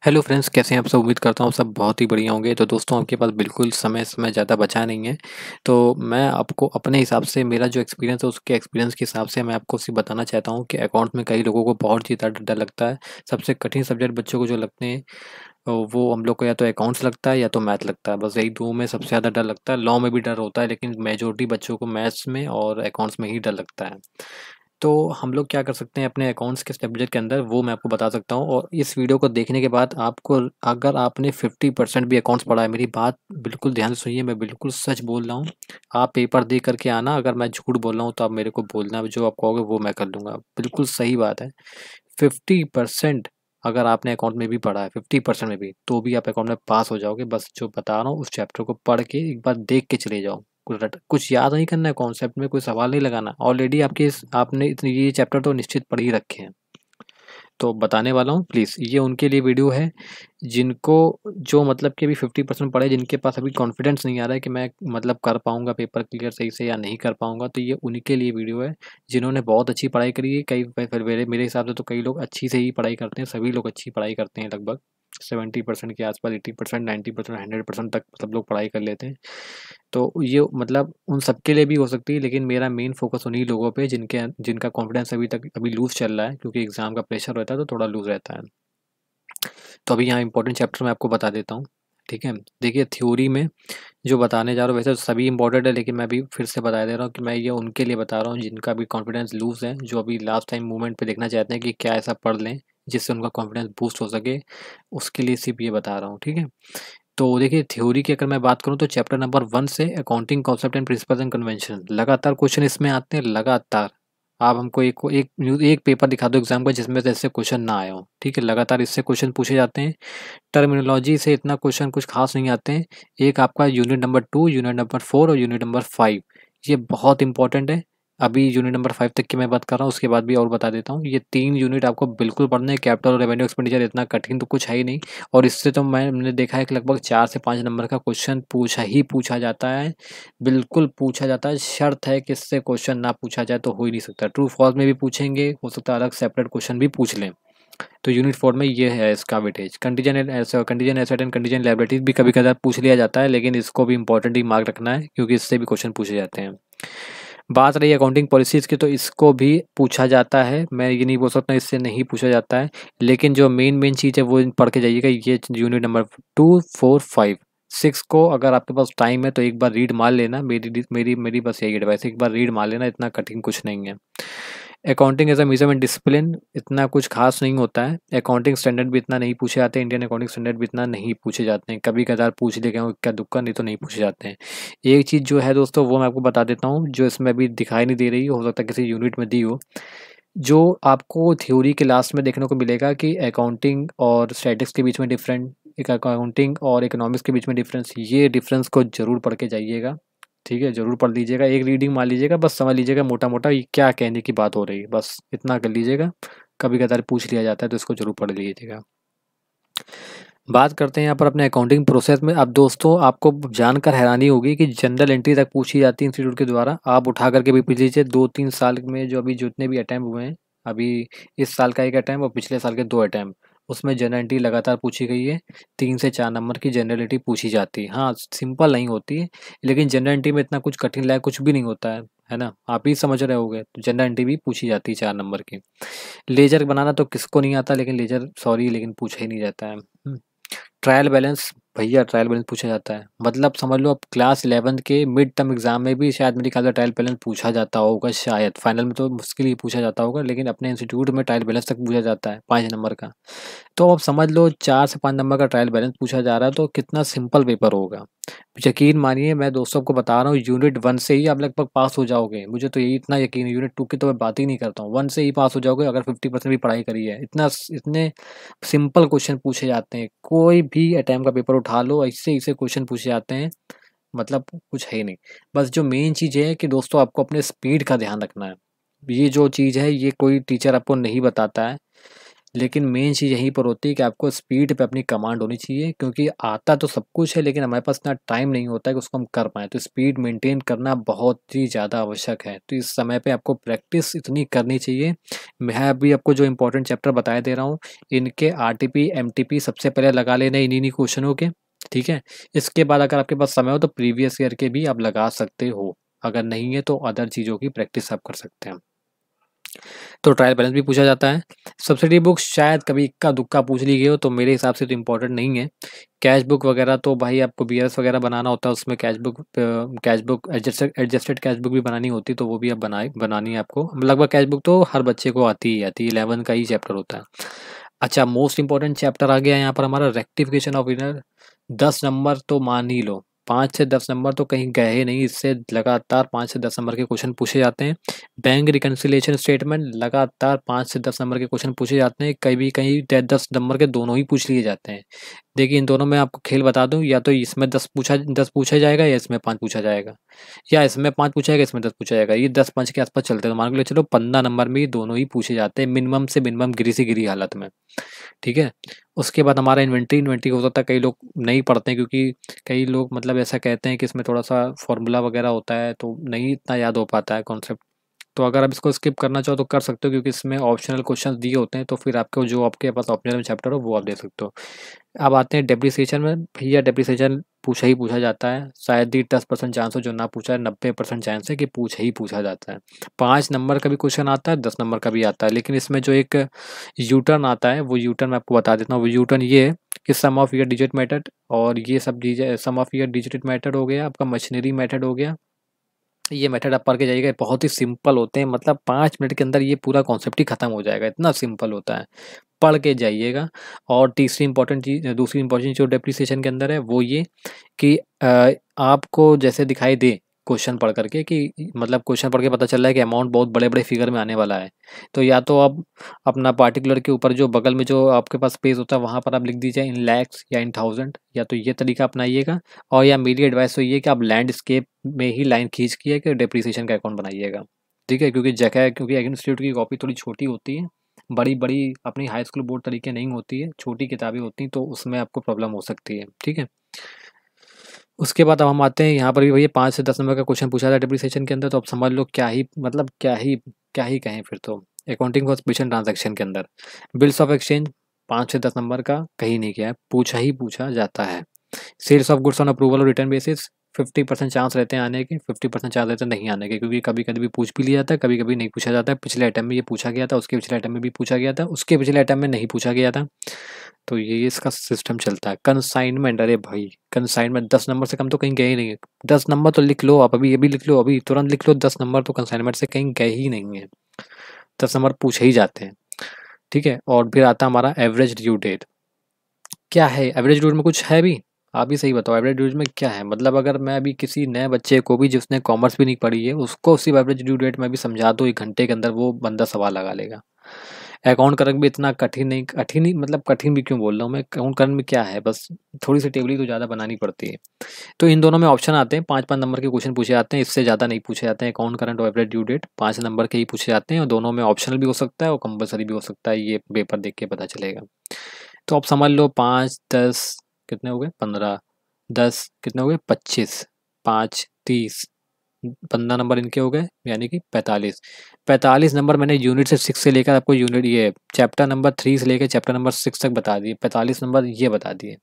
Hello friends, कैसे हैं आप सब। उम्मीद करता हूँ सब बहुत ही बढ़िया होंगे। तो दोस्तों, आपके पास बिल्कुल समय ज़्यादा बचा नहीं है। तो मैं आपको अपने हिसाब से, मेरा जो एक्सपीरियंस है उसके एक्सपीरियंस के हिसाब से मैं आपको सिर्फ बताना चाहता हूँ कि अकाउंट में कई लोगों को बहुत ही ज़्यादा डर लगता है। सबसे कठिन सब्जेक्ट बच्चों को जो लगते हैं वो हम लोग को या तो अकाउंट्स लगता है या तो मैथ लगता है। बस यही दो में सबसे ज़्यादा डर लगता है। लॉ में भी डर होता है, लेकिन मेजोरिटी बच्चों को मैथ्स में और अकाउंट्स में ही डर लगता है। तो हम लोग क्या कर सकते हैं अपने अकाउंट्स के सब्जेक्ट के अंदर, वो मैं आपको बता सकता हूँ। और इस वीडियो को देखने के बाद आपको, अगर आपने 50% भी अकाउंट्स पढ़ा है, मेरी बात बिल्कुल ध्यान से सुनिए, मैं बिल्कुल सच बोल रहा हूँ। आप पेपर दे करके आना, अगर मैं झूठ बोल रहा हूँ तो आप मेरे को बोलना, जो आप कहोगे वो मैं कर लूँगा। बिल्कुल सही बात है। 50% अगर आपने अकाउंट में भी पढ़ा है, 50% में भी, तो भी आप अकाउंट में पास हो जाओगे। बस जो बता रहा हूँ उस चैप्टर को पढ़ के एक बार देख के चले जाओ। कुछ याद नहीं करना है, कॉन्सेप्ट में कोई सवाल नहीं लगाना। ऑलरेडी आपने इतने ये चैप्टर तो निश्चित पढ़ ही रखे हैं। तो बताने वाला हूँ, प्लीज़ ये उनके लिए वीडियो है जिनको, जो मतलब कि अभी 50% पढ़े, जिनके पास अभी कॉन्फिडेंस नहीं आ रहा है कि मैं मतलब कर पाऊँगा पेपर क्लियर सही से या नहीं कर पाऊँगा। तो ये उन्हीं के लिए वीडियो है जिन्होंने बहुत अच्छी पढ़ाई करी है। कई फिर मेरे हिसाब से तो कई लोग अच्छी से ही पढ़ाई करते हैं, सभी लोग अच्छी पढ़ाई करते हैं लगभग 70% के आसपास, 80%, 90%, 100% तक सब लोग पढ़ाई कर लेते हैं। तो ये मतलब उन सबके लिए भी हो सकती है, लेकिन मेरा मेन फोकस उन्हीं लोगों पे जिनका कॉन्फिडेंस अभी लूज़ चल रहा है, क्योंकि एग्ज़ाम का प्रेशर रहता है तो थोड़ा लूज़ रहता है। तो अभी यहाँ इंपॉर्टेंट चैप्टर मैं आपको बता देता हूँ, ठीक है। देखिए, थ्योरी में जो बताने जा रहा हूँ, वैसे तो सभी इंपॉर्टेंट है, लेकिन मैं अभी फिर से बता दे रहा हूँ कि मैं ये उनके लिए बता रहा हूँ जिनका भी कॉन्फिडेंस लूज़ है, जो अभी लास्ट टाइम मूवमेंट पे देखना चाहते हैं कि क्या ऐसा पढ़ लें जिससे उनका कॉन्फिडेंस बूस्ट हो सके। उसके लिए सिर्फ ये बता रहा हूँ, ठीक है। तो देखिए, थ्योरी की अगर मैं बात करूँ तो चैप्टर नंबर 1 से accounting concept and principles and convention, लगातार क्वेश्चन इसमें आते हैं, लगातार। आप हमको एक पेपर दिखा दो एग्जाम का जिसमें से ऐसे क्वेश्चन ना आए हो, ठीक है। लगातार इससे क्वेश्चन पूछे जाते हैं। टर्मिनोलॉजी से इतना क्वेश्चन कुछ खास नहीं आते हैं। एक आपका यूनिट नंबर 2, यूनिट नंबर 4 और यूनिट नंबर 5, ये बहुत इंपॉर्टेंट है। अभी यूनिट नंबर 5 तक की मैं बात कर रहा हूँ, उसके बाद भी और बता देता हूँ। ये 3 यूनिट आपको बिल्कुल पढ़ने हैं। कैपिटल और रेवेन्यू एक्सपेंडिचर इतना कठिन तो कुछ है ही नहीं। और इससे तो मैंने देखा है कि लगभग 4 से 5 नंबर का क्वेश्चन पूछा जाता है। बिल्कुल पूछा जाता है। शर्त है कि इससे क्वेश्चन ना पूछा जाए तो हो ही नहीं सकता। ट्रू फॉल्स में भी पूछेंगे, हो सकता है अलग सेपरेट क्वेश्चन भी पूछ लें। तो यूनिट 4 में ये है इसका weightage. Contingent asset and contingent liabilities भी कभी कभार पूछ लिया जाता है, लेकिन इसको भी इंपॉर्टेंट ही मार्क रखना है, क्योंकि इससे भी क्वेश्चन पूछे जाते हैं। बात रही अकाउंटिंग पॉलिसीज की, तो इसको भी पूछा जाता है। मैं ये नहीं बोल सकता इससे नहीं पूछा जाता है, लेकिन जो मेन चीज़ है वो पढ़ के जाइएगा। ये यूनिट नंबर 2, 4, 5, 6 को अगर आपके पास टाइम है तो एक बार रीड मार लेना। मेरी बस यही एडवाइस है, एक बार रीड मार लेना, इतना कठिन कुछ नहीं है। Accounting as a measurement discipline इतना कुछ खास नहीं होता है। अकाउंटिंग स्टैंडर्ड भी इतना नहीं पूछे जाते, इंडियन अकाउंटिंग स्टैंडर्ड भी इतना नहीं पूछे जाते हैं। कभी कदार पूछ ले गए क्या दुक्का, नहीं तो नहीं पूछे जाते हैं। एक चीज़ जो है दोस्तों, वो मैं आपको बता देता हूँ, जो इसमें अभी दिखाई नहीं दे रही, हो सकता है किसी यूनिट में दी हो। जो आपको थ्योरी के लास्ट में देखने को मिलेगा कि अकाउंटिंग और स्टैटिक्स के बीच में डिफरेंट, एक अकाउंटिंग और इकोनॉमिक्स के बीच में डिफरेंस, ये डिफरेंस को ज़रूर पढ़ के जाइएगा, ठीक है। ज़रूर पढ़ लीजिएगा, एक रीडिंग मार लीजिएगा, बस समझ लीजिएगा मोटा मोटा ये क्या कहने की बात हो रही है, बस इतना कर लीजिएगा। कभी कदार पूछ लिया जाता है तो इसको ज़रूर पढ़ लीजिएगा। बात करते हैं यहाँ पर अपने अकाउंटिंग प्रोसेस में। अब दोस्तों, आपको जानकर हैरानी होगी कि जनरल एंट्री तक पूछी जाती है इंस्टीट्यूट के द्वारा। आप उठा करके भी पूछ लीजिए, 2-3 साल में जो अभी जितने भी अटैम्प्ट हुए हैं, अभी इस साल का 1 अटैम्प्ट और पिछले साल के 2 अटैम्प्ट, उसमें जनरल एंट्री लगातार पूछी गई है। 3 से 4 नंबर की जनरल एंट्री पूछी जाती है। हाँ, सिंपल नहीं होती है, लेकिन जनरल एंट्री में इतना कुछ कठिन लायक कुछ भी नहीं होता है ना। आप ही समझ रहे होगे। तो जनरल एंट्री भी पूछी जाती है 4 नंबर की। लेजर बनाना तो किसको नहीं आता, लेकिन लेकिन पूछा ही नहीं जाता है। ट्रायल बैलेंस, भैया ट्रायल बैलेंस पूछा जाता है। मतलब समझ लो, अब क्लास 11 के मिड टर्म एग्जाम में भी शायद मेरे ख्याल से ट्रायल बैलेंस पूछा जाता होगा, शायद फाइनल में तो मुश्किल ही पूछा जाता होगा, लेकिन अपने इंस्टीट्यूट में ट्रायल बैलेंस तक पूछा जाता है 5 नंबर का। तो अब समझ लो 4 से 5 नंबर का ट्रायल बैलेंस पूछा जा रहा है, तो कितना सिंपल पेपर होगा। यकीन मानिए, मैं दोस्तों को बता रहा हूँ, यूनिट 1 से ही आप लगभग पास हो जाओगे। मुझे तो यही इतना यकीन है। यूनिट 2 की तो मैं बात ही नहीं करता हूँ, 1 से ही पास हो जाओगे अगर 50% भी पढ़ाई करी है। इतने सिंपल क्वेश्चन पूछे जाते हैं। कोई भी अटैम्प्ट का पेपर उठा लो, ऐसे-ऐसे क्वेश्चन पूछे जाते हैं, मतलब कुछ है ही नहीं। बस जो मेन चीज़ है कि दोस्तों, आपको अपने स्पीड का ध्यान रखना है। ये जो चीज़ है, ये कोई टीचर आपको नहीं बताता है। लेकिन मेन चीज़ यहीं पर होती है कि आपको स्पीड पे अपनी कमांड होनी चाहिए, क्योंकि आता तो सब कुछ है लेकिन हमारे पास इतना टाइम नहीं होता है कि उसको हम कर पाएँ। तो स्पीड मेंटेन करना बहुत ही ज़्यादा आवश्यक है। तो इस समय पे आपको प्रैक्टिस इतनी करनी चाहिए। मैं अभी आपको जो इम्पोर्टेंट चैप्टर बताए दे रहा हूँ, इनके आरटीपी, एमटीपी सबसे पहले लगा लेना इन्हीं क्वेश्चनों के, ठीक है? इसके बाद अगर आपके पास समय हो तो प्रीवियस ईयर के भी आप लगा सकते हो। अगर नहीं है तो अदर चीज़ों की प्रैक्टिस आप कर सकते हैं। तो ट्रायल बैलेंस भी पूछा जाता है। सब्सिडी बुक शायद कभी इक्का-दुक्का पूछ ली गई हो, तो मेरे हिसाब से तो इम्पोर्टेंट नहीं है। कैश बुक वगैरह तो भाई आपको बीआरएस वगैरह बनाना होता है, उसमें cash book adjusted cash book भी बनानी होती है, तो वो भी आप बनानी है आपको। लगभग कैश बुक तो हर बच्चे को आती ही आती है, 11 का ही चैप्टर होता है। अच्छा, मोस्ट इम्पोर्टेंट चैप्टर आ गया यहाँ पर हमारा, रेक्टिफिकेशन ऑफ एरर। 10 नंबर तो मान ही लो, 5 से 10 नंबर तो कहीं गए ही नहीं, इससे लगातार 5 से 10 नंबर के क्वेश्चन पूछे जाते हैं। बैंक रिकन्सिलिएशन स्टेटमेंट, लगातार 5 से 10 नंबर के क्वेश्चन पूछे जाते हैं, कभी कहीं 10 नंबर के दोनों ही पूछ लिए जाते हैं। देखिए, इन दोनों में आपको खेल बता दूं, या तो इसमें 10 पूछा जाएगा या इसमें 5 पूछा जाएगा, या इसमें 5 पूछा जाएगा इसमें 10 पूछा जाएगा। ये 10-5 के आसपास चलते हैं, तो मान के चलो 15 नंबर में ये दोनों ही पूछे जाते हैं, मिनिमम से मिनिमम, गिरी से गिरी हालत में, ठीक है। उसके बाद हमारा इन्वेंट्री हो सकता है, कई लोग नहीं पढ़ते हैं, क्योंकि कई लोग मतलब ऐसा कहते हैं कि इसमें थोड़ा सा फॉर्मूला वगैरह होता है, तो नहीं इतना याद हो पाता है कॉन्सेप्ट। तो अगर आप इसको स्किप करना चाहो तो कर सकते हो, क्योंकि इसमें ऑप्शनल क्वेश्चंस दिए होते हैं, तो फिर आपको जो आपके पास ऑप्शनल चैप्टर हो वो आप दे सकते हो। अब आते हैं डेप्रिसिएशन में। भैया डेप्रिसिएशन पूछा ही पूछा जाता है, शायद ही 10% चांस हो जो ना पूछा है, 90% चांस है कि पूछा ही पूछा जाता है। 5 नंबर का भी क्वेश्चन आता है, 10 नंबर का भी आता है, लेकिन इसमें जो एक यू टर्न आता है, वो यू टर्न मैं आपको बता देता हूँ। वो यू टर्न ये है कि सम ऑफ ईयर डिजिट मेथड, और ये सब चीज़ें, सम ऑफ ईयर डिजिट मेथड हो गया, आपका मशीनरी मेथड हो गया, ये मेथड आप पढ़ के जाइएगा। बहुत ही सिंपल होते हैं, मतलब 5 मिनट के अंदर ये पूरा कॉन्सेप्ट ही खत्म हो जाएगा, इतना सिंपल होता है, पढ़ के जाइएगा। और तीसरी इंपॉर्टेंट चीज़, दूसरी इंपॉर्टेंट जो डेप्रिसिएशन के अंदर है वो ये कि आपको जैसे दिखाई दे क्वेश्चन पढ़ करके कि मतलब क्वेश्चन पढ़ के पता चल रहा है कि अमाउंट बहुत बड़े बड़े फिगर में आने वाला है, तो या तो आप अपना पार्टिकुलर के ऊपर जो बगल में जो आपके पास स्पेस होता है वहाँ पर आप लिख दीजिए इन लैक्स या इन थाउजेंड, या तो ये तरीका अपनाइएगा। और या मेरी एडवाइस तो ये कि आप लैंडस्केप में ही लाइन खींच के कि डेप्रिसिएशन का अकाउंट बनाइएगा, ठीक है। क्योंकि इंस्टीट्यूट की कॉपी थोड़ी छोटी होती है, बड़ी अपनी हाई स्कूल बोर्ड तरीके नहीं होती है, छोटी किताबें होती हैं, तो उसमें आपको प्रॉब्लम हो सकती है, ठीक है। उसके बाद अब हम आते हैं यहाँ पर भी भैया 5 से 10 नंबर का क्वेश्चन पूछा था डेप्रिसिएशन के अंदर, तो अब समझ लो क्या ही मतलब क्या ही कहें फिर तो। अकाउंटिंग फॉर स्पेशल ट्रांजैक्शन के अंदर बिल्स ऑफ एक्सचेंज 5 से 10 नंबर का कहीं नहीं गया है, पूछा ही पूछा जाता है। Sales of goods on approval और रिटर्न बेसिस 50% चांस रहते हैं आने के, 50% चांस रहते हैं नहीं आने के, क्योंकि कभी कभी भी पूछ भी लिया जाता है, कभी कभी नहीं पूछा जाता है। पिछले आइटम में ये पूछा गया था, उसके पिछले आइटम में भी पूछा गया था, उसके पिछले आइटम में नहीं पूछा गया था, तो ये इसका सिस्टम चलता है। कंसाइनमेंट, अरे भाई कंसाइनमेंट 10 नंबर से कम तो कहीं गए ही नहीं है। 10 नंबर तो लिख लो आप, अभी ये भी लिख लो, अभी तुरंत लिख लो, 10 नंबर तो कंसाइनमेंट से कहीं गए ही नहीं है, 10 नंबर पूछे ही जाते हैं, ठीक है। और फिर आता है हमारा एवरेज ड्यू डेट। क्या है एवरेज ड्यू डेट में, कुछ है भी? आप ही सही बताओ, एवरेज ड्यू डेट में क्या है? मतलब अगर मैं अभी किसी नए बच्चे को भी जिसने कॉमर्स भी नहीं पढ़ी है, उसको सिर्फ एवरेज ड्यू डेट में भी समझा दो 1 घंटे के अंदर, वो बंदा सवाल लगा लेगा। अकाउंट करना भी इतना कठिन नहीं, मतलब कठिन भी क्यों बोल रहा हूँ मैं, अकाउंट करने में क्या है, बस थोड़ी सी टेबल ही तो ज़्यादा बनानी पड़ती है। तो इन दोनों में ऑप्शन आते हैं, 5-5 नंबर के क्वेश्चन पूछे जाते हैं, इससे ज़्यादा नहीं पूछे जाते हैं। अकाउंट करंट और एवरेज ड्यू डेट 5 नंबर के ही पूछे जाते हैं, और दोनों में ऑप्शनल भी हो सकता है और कंपलसरी भी हो सकता है, ये पेपर देख के पता चलेगा। तो आप समझ लो 5, 10 कितने हो गए, 15, 10 कितने हो गए, 25, 5, 30, 15 नंबर इनके हो गए, यानी कि 45। 45 नंबर मैंने यूनिट से 6 से लेकर आपको यूनिट ये चैप्टर नंबर 3 से लेकर चैप्टर नंबर 6 तक बता दिए, 45 नंबर ये बता दिए।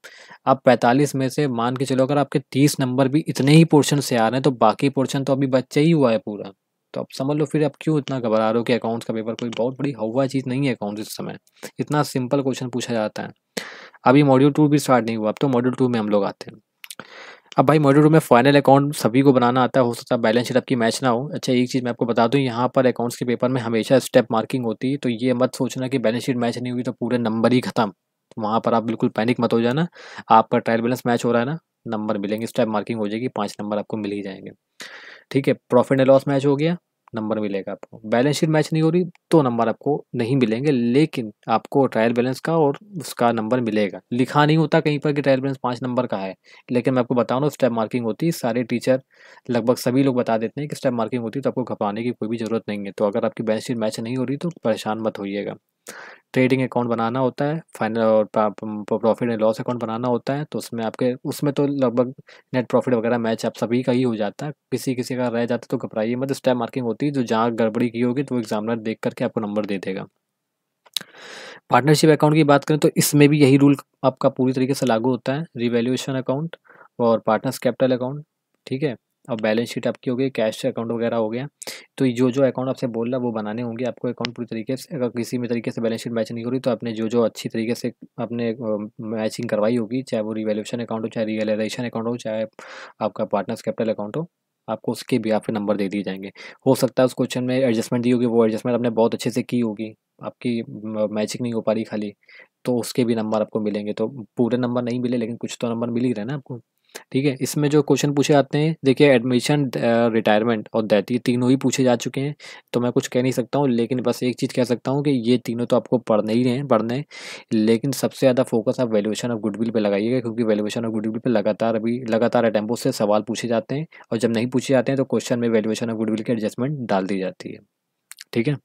अब 45 में से मान के चलो अगर आपके 30 नंबर भी इतने ही पोर्शन से आ रहे हैं, तो बाकी पोर्शन तो अभी बच्चा ही हुआ है पूरा। तो आप समझ लो फिर आप क्यों इतना घबरा रहे हो कि अकाउंट्स का पेपर कोई बहुत बड़ी हवा चीज़ नहीं है। अकाउंट्स इस समय इतना सिंपल क्वेश्चन पूछा जाता है। अभी मॉड्यूल 2 भी स्टार्ट नहीं हुआ, अब तो मॉड्यूल 2 में हम लोग आते हैं। अब भाई मॉड्यूल 2 में फाइनल अकाउंट सभी को बनाना आता है, हो सकता है बैलेंस शीट आपकी मैच ना हो। अच्छा, एक चीज़ मैं आपको बता दूं, यहाँ पर अकाउंट्स के पेपर में हमेशा स्टेप मार्किंग होती है, तो ये मत सोचना कि बैलेंस शीट मैच नहीं हुई तो पूरे नंबर ही खत्म। वहाँ पर आप बिल्कुल पैनिक मत हो जाना, आपका ट्रायल बैलेंस मैच हो रहा है ना, नंबर मिलेंगे, स्टेप मार्किंग हो जाएगी, 5 नंबर आपको मिल ही जाएंगे, ठीक है। प्रॉफिट एंड लॉस मैच हो गया, नंबर मिलेगा आपको। बैलेंस शीट मैच नहीं हो रही तो नंबर आपको नहीं मिलेंगे, लेकिन आपको ट्रायल बैलेंस का और उसका नंबर मिलेगा। लिखा नहीं होता कहीं पर कि ट्रायल बैलेंस 5 नंबर का है, लेकिन मैं आपको बताऊँ ना, स्टेप मार्किंग होती है। सारे टीचर लगभग सभी लोग बता देते हैं कि स्टेप मार्किंग होती है, तो आपको घबराने की कोई भी ज़रूरत नहीं है। तो अगर आपकी बैलेंस शीट मैच नहीं हो रही तो परेशान मत होइएगा। ट्रेडिंग अकाउंट बनाना होता है, फाइनल और प्रॉफिट एंड लॉस अकाउंट बनाना होता है। तो उसमें तो लगभग नेट प्रॉफिट वगैरह मैच आप सभी का ही हो जाता है। किसी किसी का रह जाता है तो घबराइए मत, स्टेप मार्किंग होती है, जो जहाँ गड़बड़ी की होगी तो एग्जामिनर देख करके आपको नंबर दे देगा। पार्टनरशिप अकाउंट की बात करें तो इसमें भी यही रूल आपका पूरी तरीके से लागू होता है, रिवैल्यूएशन अकाउंट और पार्टनर्स कैपिटल अकाउंट, ठीक है। और बैलेंस शीट आपकी हो गई, कैश अकाउंट वगैरह हो गया। तो ये जो अकाउंट आपसे बोल रहा है वो बनाने होंगे आपको अकाउंट पूरी तरीके से। अगर किसी भी तरीके से बैलेंस शीट मैच नहीं हो रही तो आपने जो अच्छी तरीके से आपने मैचिंग करवाई होगी, चाहे वो रिवैल्यूएशन अकाउंट हो, चाहे रियलाइजेशन अकाउंट हो, चाहे आपका पार्टनर्स कैपिटल अकाउंट हो, आपको उसके भी आपके नंबर दे दिए जाएंगे। हो सकता है उस क्वेश्चन में एडजस्टमेंट दी होगी, वो एडजस्टमेंट आपने बहुत अच्छे से की होगी, आपकी मैचिंग नहीं हो पा रही खाली, तो उसके भी नंबर आपको मिलेंगे। तो पूरे नंबर नहीं मिले लेकिन कुछ तो नंबर मिल ही रहे ना आपको, ठीक है। इसमें जो क्वेश्चन पूछे जाते हैं, देखिए एडमिशन, रिटायरमेंट और डेथ, ये तीनों ही पूछे जा चुके हैं। तो मैं कुछ कह नहीं सकता हूँ, लेकिन बस एक चीज़ कह सकता हूँ कि ये तीनों तो आपको पढ़ने ही रहे हैं, पढ़ने हैं। लेकिन सबसे ज़्यादा फोकस आप वैल्यूएशन ऑफ गुडविल पे लगाइएगा, क्योंकि वैल्यूएशन ऑफ गुडविल पे लगातार अटेम्प्टों से सवाल पूछे जाते हैं। और जब नहीं पूछे जाते हैं तो क्वेश्चन में वैल्यूएशन ऑफ गुडविल की एडजस्टमेंट डाल दी जाती है, ठीक है।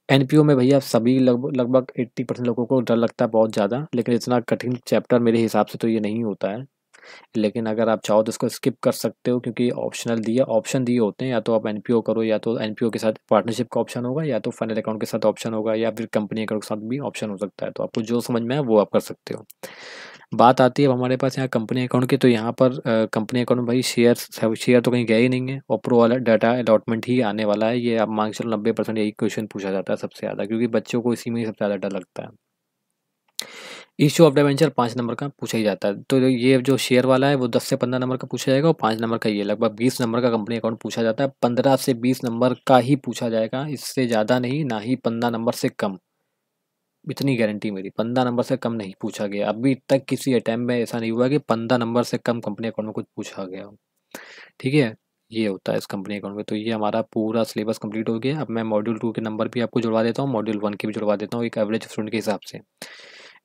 एनपीओ में भैया सभी लगभग 80% लोगों को डर लगता है बहुत ज़्यादा, लेकिन इतना कठिन चैप्टर मेरे हिसाब से तो ये नहीं होता है। लेकिन अगर आप चाहो तो इसको स्किप कर सकते हो, क्योंकि ऑप्शन दिए होते हैं, या तो आप एनपीओ करो, या तो एनपीओ के साथ पार्टनरशिप का ऑप्शन होगा, या तो फाइनल अकाउंट के साथ ऑप्शन होगा, या फिर कंपनी अकाउंट के साथ भी ऑप्शन हो सकता है। तो आपको जो समझ में आए वो आप कर सकते हो। बात आती है अब हमारे पास यहाँ कंपनी अकाउंट की, तो यहाँ पर कंपनी अकाउंट में भाई शेयर तो कहीं गए ही नहीं है, और प्रो वाला डाटा अलॉटमेंट ही आने वाला है। ये आप मान के चलो 90% यही क्वेश्चन पूछा जाता है सबसे ज़्यादा, क्योंकि बच्चों को इसी में ही सबसे ज़्यादा डर लगता है। इशू ऑफ डिबेंचर 5 नंबर का पूछा ही जाता है। तो ये जो शेयर वाला है वो 10 से 15 नंबर का पूछा जाएगा, और 5 नंबर का ये लगभग 20 नंबर का कंपनी अकाउंट पूछा जाता है। 15 से 20 नंबर का ही पूछा जाएगा, इससे ज़्यादा नहीं, ना ही 15 नंबर से कम। इतनी गारंटी मेरी, 15 नंबर से कम नहीं पूछा गया अभी तक। किसी अटैम्प्ट में ऐसा नहीं हुआ कि 15 नंबर से कम कंपनी अकाउंट में कुछ पूछा गया हो, ठीक है। ये होता है इस कंपनी अकाउंट में। तो ये हमारा पूरा सिलेबस कंप्लीट हो गया। अब मैं मॉड्यूल 2 के नंबर भी आपको जुड़वा देता हूँ, मॉड्यूल 1 के भी जुड़वा देता हूँ, एक एवरेज स्टूडेंट के हिसाब से।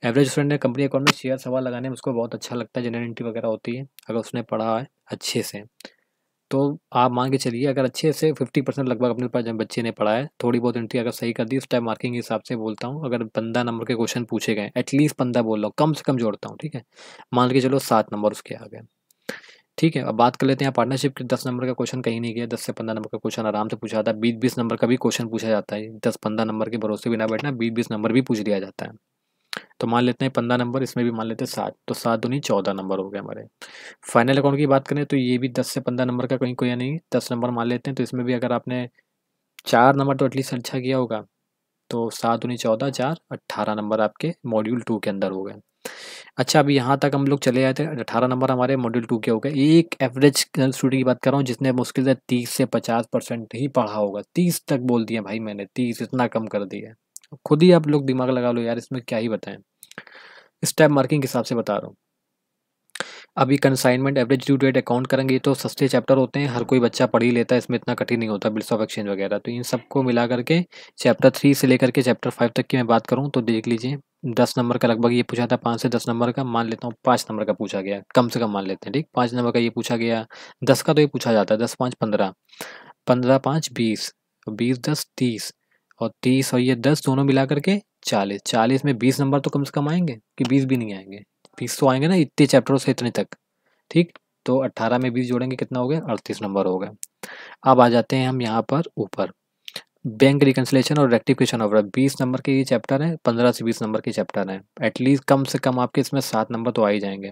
एवरेज स्टूडेंट ने कंपनी अकाउंट में शेयर सवाल लगाने में उसको बहुत अच्छा लगता है, जनरल एंट्री वगैरह होती है, अगर उसने पढ़ा है अच्छे से। तो आप मान के चलिए अगर अच्छे से 50% लगभग अपने पास जब बच्चे ने पढ़ा है, थोड़ी बहुत एंट्री अगर सही कर दी, उस टाइम मार्किंग के हिसाब से बोलता हूँ, अगर 15 नंबर के क्वेश्चन पूछे गए, एटलीस्ट 15 बोल रहा हूँ, कम से कम जोड़ता हूँ, ठीक है। मान के चलो 7 नंबर उसके आ गए, ठीक है। अब बात कर लेते हैं पार्टनरशिप के। 10 नंबर का क्वेश्चन कहीं नहीं गया, 10 से 15 नंबर का क्वेश्चन आराम से पूछा जाता है। 20-20 नंबर का भी क्वेश्चन पूछा जाता है, 10-15 नंबर के भरोसे भी ना बैठना, 20-20 नंबर भी पूछ लिया जाता है। तो मान लेते हैं 15 नंबर, इसमें भी मान लेते हैं 7, तो 7 दूनी 14 नंबर हो गए हमारे। फाइनल अकाउंट की बात करें तो ये भी 10 से 15 नंबर का कहीं कोई नहीं, 10 नंबर मान लेते हैं। तो इसमें भी अगर आपने 4 नंबर तो एटलीस्ट अच्छा किया होगा, तो 7 दूनी 14, 4 18 नंबर आपके मॉड्यूल 2 के अंदर हो गए। अच्छा, अभी यहाँ तक हम लोग चले आए थे, 18 नंबर हमारे मॉड्यूल 2 के हो गए। एक एवरेज स्टूडेंट की बात कर रहा हूँ जिसने मुश्किल से 30 से 50% ही पढ़ा होगा। 30 तक बोल दिया भाई मैंने, 30 इतना कम कर दिया। खुद ही आप लोग दिमाग लगा लो यार, इसमें क्या ही बताएं। स्टेप मार्किंग के हिसाब से बता रहा हूँ। अभी consignment average due date account करेंगे, ये तो सस्ते चैप्टर होते हैं, हर कोई बच्चा पढ़ ही लेता है, इसमें इतना कठिन नहीं होता, बिल्स ऑफ एक्सचेंज वगैरह। तो इन सबको मिला करके चैप्टर 3 से लेकर के चैप्टर 5 तक की मैं बात करूँ तो देख लीजिए, 10 नंबर का लगभग ये पूछा था, 5 से 10 नंबर का मान लेता हूँ, 5 नंबर का पूछा गया, कम से कम मान लेते हैं, ठीक। 5 नंबर का ये पूछा गया, 10 का तो ये पूछा जाता है, 10 5 15, 15 5 20, 20 10 30, और 30 और ये 10 दोनों मिला करके 40, 40 में 20 नंबर तो कम से कम आएंगे, कि 20 भी नहीं आएंगे, 20 तो आएंगे ना, इतने चैप्टरों से इतने तक, ठीक। तो 18 में 20 जोड़ेंगे कितना हो गया, 38 नंबर हो गया। अब आ जाते हैं हम यहाँ पर ऊपर, बैंक रिकन्सिलेशन और रेक्टिफिकेशन ऑफ 20 नंबर के ये चैप्टर है, 15 से 20 नंबर के चैप्टर है। एटलीस्ट कम से कम आपके इसमें 7 नंबर तो आ ही जाएंगे।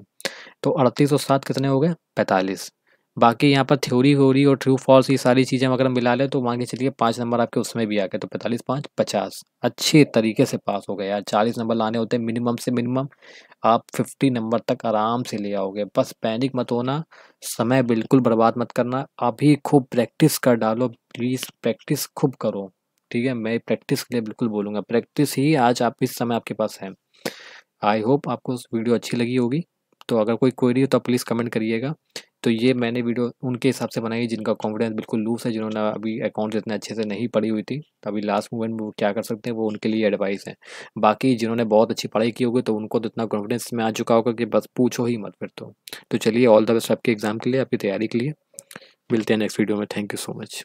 तो 38 और 7 कितने हो गए, 45। बाकी यहाँ पर थ्योरी वोरी और ट्रू फॉल्स ये सारी चीज़ें अगर हम मिला लें तो मान के चलिए 5 नंबर आपके उसमें भी आ गए, तो 45 5 50, अच्छे तरीके से पास हो गए यार। 40 नंबर लाने होते हैं मिनिमम से मिनिमम, आप 50 नंबर तक आराम से ले आओगे। बस पैनिक मत होना, समय बिल्कुल बर्बाद मत करना, अभी खूब प्रैक्टिस कर डालो, प्लीज़ प्रैक्टिस खूब करो, ठीक है। मैं प्रैक्टिस के लिए बिल्कुल बोलूँगा, प्रैक्टिस ही आज आप इस समय आपके पास है। आई होप आपको वीडियो अच्छी लगी होगी। तो अगर कोई क्वेरी हो तो प्लीज़ कमेंट करिएगा। तो ये मैंने वीडियो उनके हिसाब से बनाई जिनका कॉन्फिडेंस बिल्कुल लूज़ है, जिन्होंने अभी अकाउंट्स इतने अच्छे से नहीं पढ़ी हुई थी, अभी लास्ट मोमेंट में वो क्या कर सकते हैं, वो उनके लिए एडवाइस है। बाकी जिन्होंने बहुत अच्छी पढ़ाई की होगी तो उनको तो इतना कॉन्फिडेंस में आ चुका होगा कि बस पूछो ही मत फिर तो। चलिए, ऑल द बेस्ट आपके एग्ज़ाम के लिए, आपकी तैयारी के लिए। मिलते हैं नेक्स्ट वीडियो में। Thank you so much.